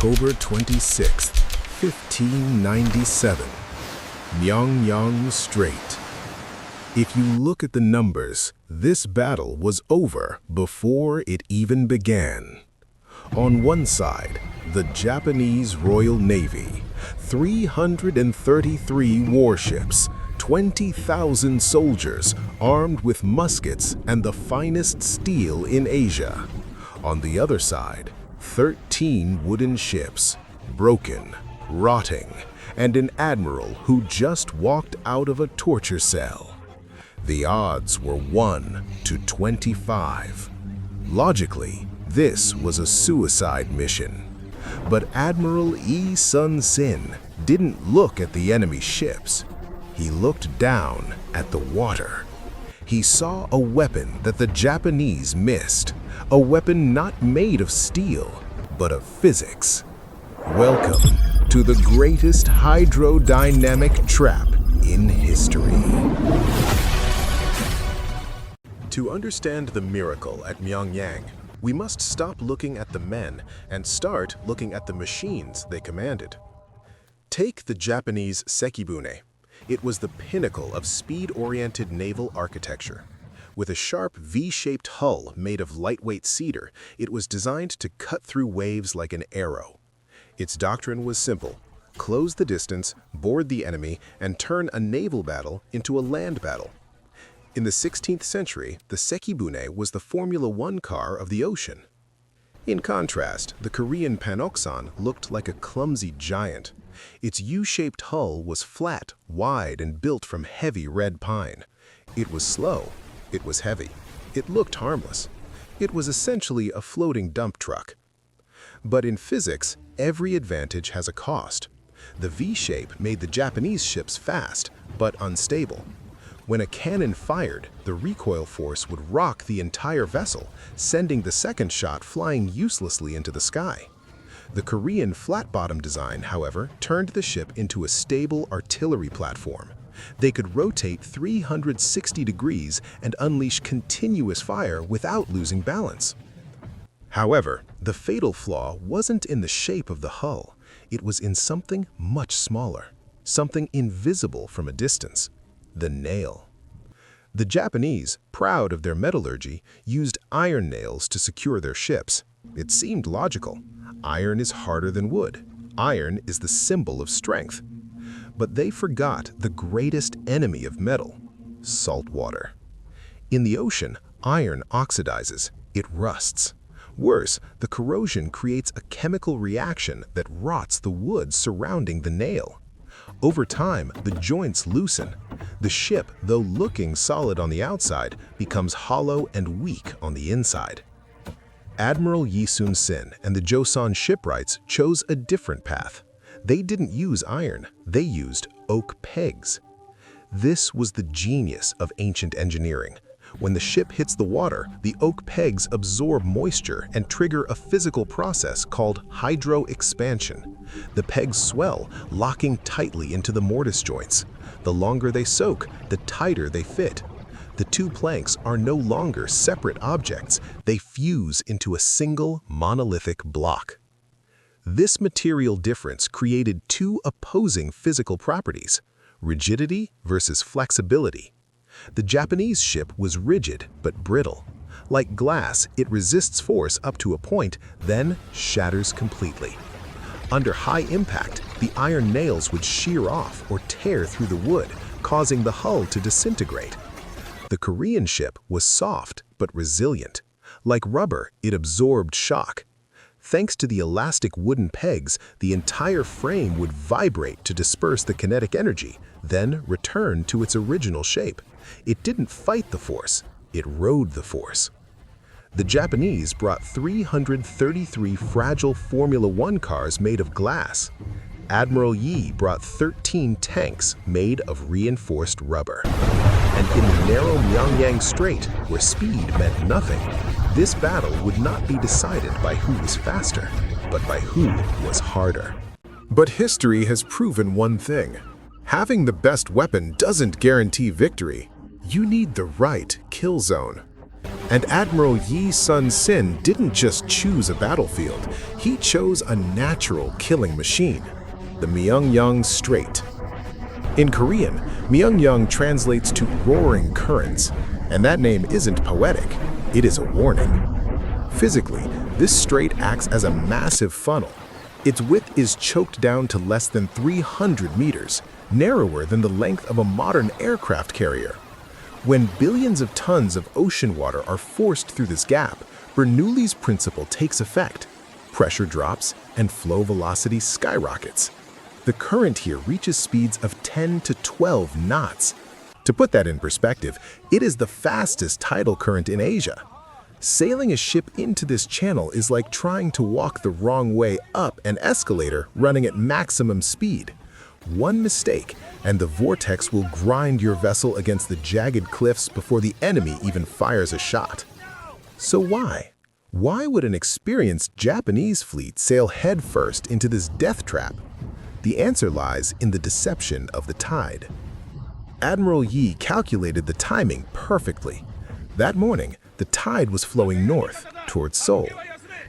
October 26, 1597. Myeongnyang Strait. If you look at the numbers, this battle was over before it even began. On one side, the Japanese Royal Navy, 333 warships, 20,000 soldiers armed with muskets and the finest steel in Asia. On the other side, 13 wooden ships, broken, rotting, and an admiral who just walked out of a torture cell. The odds were 1 to 25. Logically, this was a suicide mission. But Admiral Yi Sun-sin didn't look at the enemy ships. He looked down at the water. He saw a weapon that the Japanese missed, a weapon not made of steel, but of physics. Welcome to the greatest hydrodynamic trap in history. To understand the miracle at Myeongnyang, we must stop looking at the men and start looking at the machines they commanded. Take the Japanese Sekibune. It was the pinnacle of speed-oriented naval architecture. With a sharp V-shaped hull made of lightweight cedar, it was designed to cut through waves like an arrow. Its doctrine was simple: close the distance, board the enemy, and turn a naval battle into a land battle. In the 16th century, the Sekibune was the Formula One car of the ocean. In contrast, the Korean Panoksan looked like a clumsy giant. Its U-shaped hull was flat, wide, and built from heavy red pine. It was slow. It was heavy. It looked harmless. It was essentially a floating dump truck. But in physics, every advantage has a cost. The V-shape made the Japanese ships fast, but unstable. When a cannon fired, the recoil force would rock the entire vessel, sending the second shot flying uselessly into the sky. The Korean flat-bottom design, however, turned the ship into a stable artillery platform. They could rotate 360 degrees and unleash continuous fire without losing balance. However, the fatal flaw wasn't in the shape of the hull. It was in something much smaller, something invisible from a distance: the nail. The Japanese, proud of their metallurgy, used iron nails to secure their ships. It seemed logical. Iron is harder than wood. Iron is the symbol of strength. But they forgot the greatest enemy of metal: salt water. In the ocean, iron oxidizes. It rusts. Worse, the corrosion creates a chemical reaction that rots the wood surrounding the nail. Over time, the joints loosen. The ship, though looking solid on the outside, becomes hollow and weak on the inside. Admiral Yi Sun-sin and the Joseon shipwrights chose a different path. They didn't use iron, they used oak pegs. This was the genius of ancient engineering. When the ship hits the water, the oak pegs absorb moisture and trigger a physical process called hydro-expansion. The pegs swell, locking tightly into the mortise joints. The longer they soak, the tighter they fit. The two planks are no longer separate objects. They fuse into a single monolithic block. This material difference created two opposing physical properties: rigidity versus flexibility. The Japanese ship was rigid but brittle. Like glass, it resists force up to a point, then shatters completely. Under high impact, the iron nails would shear off or tear through the wood, causing the hull to disintegrate. The Korean ship was soft but resilient. Like rubber, it absorbed shock. Thanks to the elastic wooden pegs, the entire frame would vibrate to disperse the kinetic energy, then return to its original shape. It didn't fight the force, it rode the force. The Japanese brought 333 fragile Formula One cars made of glass. Admiral Yi brought 13 tanks made of reinforced rubber. And in the narrow Myeongnyang Strait, where speed meant nothing, this battle would not be decided by who was faster, but by who was harder. But history has proven one thing: having the best weapon doesn't guarantee victory. You need the right kill zone. And Admiral Yi Sun-sin didn't just choose a battlefield, he chose a natural killing machine, the Myeongnyang Strait. In Korean, Myeongnyang translates to roaring currents, and that name isn't poetic, it is a warning. Physically, this strait acts as a massive funnel. Its width is choked down to less than 300 meters, narrower than the length of a modern aircraft carrier. When billions of tons of ocean water are forced through this gap, Bernoulli's principle takes effect. Pressure drops and flow velocity skyrockets. The current here reaches speeds of 10 to 12 knots. To put that in perspective, it is the fastest tidal current in Asia. Sailing a ship into this channel is like trying to walk the wrong way up an escalator running at maximum speed. One mistake, and the vortex will grind your vessel against the jagged cliffs before the enemy even fires a shot. So why? Why would an experienced Japanese fleet sail headfirst into this death trap? The answer lies in the deception of the tide. Admiral Yi calculated the timing perfectly. That morning, the tide was flowing north, towards Seoul.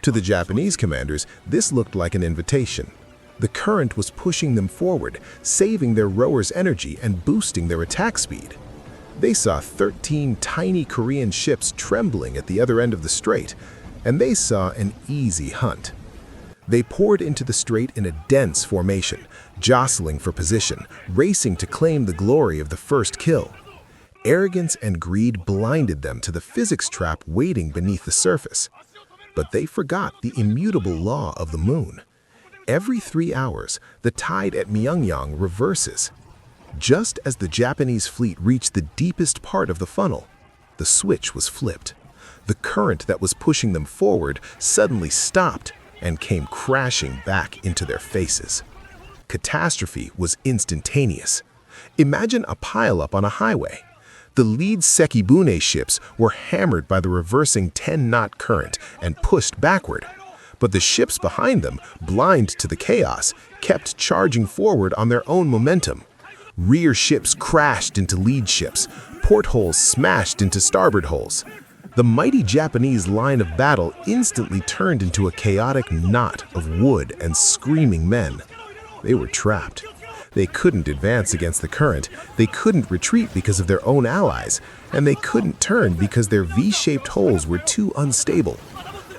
To the Japanese commanders, this looked like an invitation. The current was pushing them forward, saving their rowers' energy and boosting their attack speed. They saw 13 tiny Korean ships trembling at the other end of the strait, and they saw an easy hunt. They poured into the strait in a dense formation, jostling for position, racing to claim the glory of the first kill. Arrogance and greed blinded them to the physics trap waiting beneath the surface. But they forgot the immutable law of the moon. Every 3 hours, the tide at Myeongnyang reverses. Just as the Japanese fleet reached the deepest part of the funnel, the switch was flipped. The current that was pushing them forward suddenly stopped and came crashing back into their faces. Catastrophe was instantaneous. Imagine a pileup on a highway. The lead Sekibune ships were hammered by the reversing 10-knot current and pushed backward. But the ships behind them, blind to the chaos, kept charging forward on their own momentum. Rear ships crashed into lead ships, portholes smashed into starboard holes. The mighty Japanese line of battle instantly turned into a chaotic knot of wood and screaming men. They were trapped. They couldn't advance against the current, they couldn't retreat because of their own allies, and they couldn't turn because their V-shaped holes were too unstable.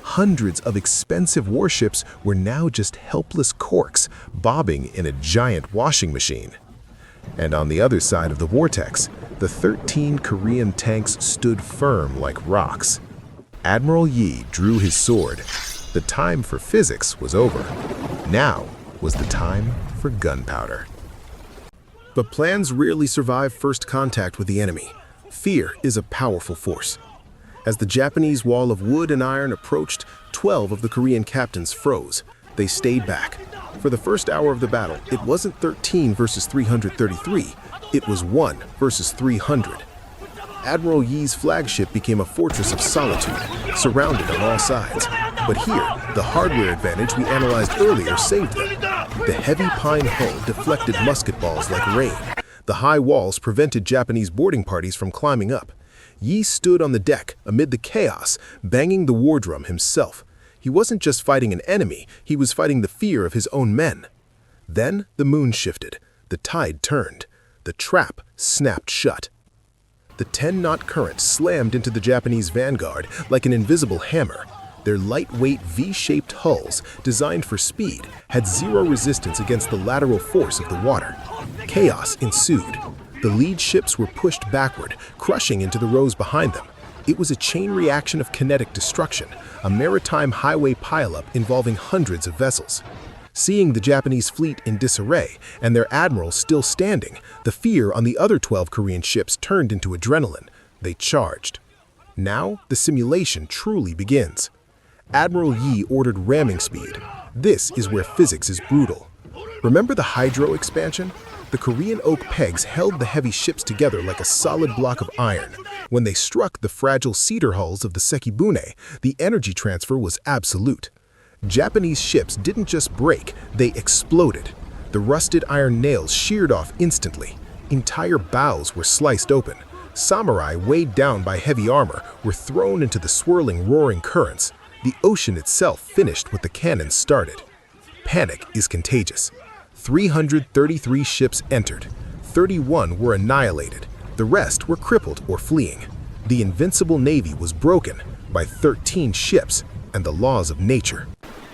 Hundreds of expensive warships were now just helpless corks bobbing in a giant washing machine. And on the other side of the vortex, the 13 Korean tanks stood firm like rocks. Admiral Yi drew his sword. The time for physics was over. Now was the time for gunpowder. But plans rarely survive first contact with the enemy. Fear is a powerful force. As the Japanese wall of wood and iron approached, 12 of the Korean captains froze. They stayed back. For the first hour of the battle, it wasn't 13 versus 333. It was 1 versus 300. Admiral Yi's flagship became a fortress of solitude, surrounded on all sides. But here, the hardware advantage we analyzed earlier saved them. The heavy pine hull deflected musket balls like rain. The high walls prevented Japanese boarding parties from climbing up. Yi stood on the deck amid the chaos, banging the war drum himself. He wasn't just fighting an enemy, he was fighting the fear of his own men. Then the moon shifted. The tide turned. The trap snapped shut. The 10-knot current slammed into the Japanese vanguard like an invisible hammer. Their lightweight V-shaped hulls, designed for speed, had zero resistance against the lateral force of the water. Chaos ensued. The lead ships were pushed backward, crushing into the rows behind them. It was a chain reaction of kinetic destruction, a maritime highway pileup involving hundreds of vessels. Seeing the Japanese fleet in disarray and their admiral still standing, the fear on the other 12 Korean ships turned into adrenaline. They charged. Now, the simulation truly begins. Admiral Yi ordered ramming speed. This is where physics is brutal. Remember the Hydro expansion? The Korean oak pegs held the heavy ships together like a solid block of iron. When they struck the fragile cedar hulls of the Sekibune, the energy transfer was absolute. Japanese ships didn't just break, they exploded. The rusted iron nails sheared off instantly. Entire bows were sliced open. Samurai, weighed down by heavy armor, were thrown into the swirling, roaring currents. The ocean itself finished what the cannons started. Panic is contagious. 333 ships entered. 31 were annihilated. The rest were crippled or fleeing. The invincible navy was broken by 13 ships and the laws of nature.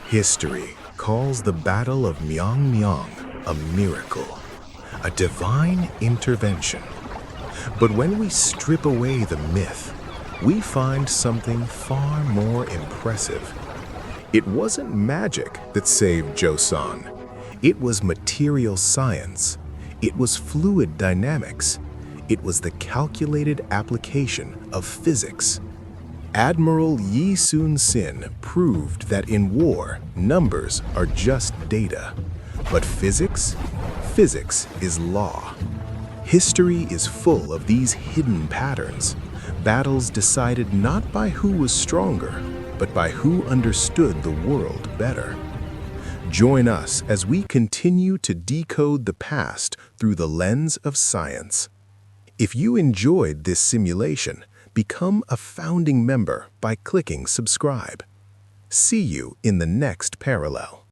History calls the Battle of Myeongnyang a miracle, a divine intervention. But when we strip away the myth, we find something far more impressive. It wasn't magic that saved Joseon. It was material science. It was fluid dynamics. It was the calculated application of physics. Admiral Yi Sun-sin proved that in war, numbers are just data. But physics is law. History is full of these hidden patterns. Battles decided not by who was stronger, but by who understood the world better. Join us as we continue to decode the past through the lens of science. If you enjoyed this simulation, become a founding member by clicking subscribe. See you in the next parallel.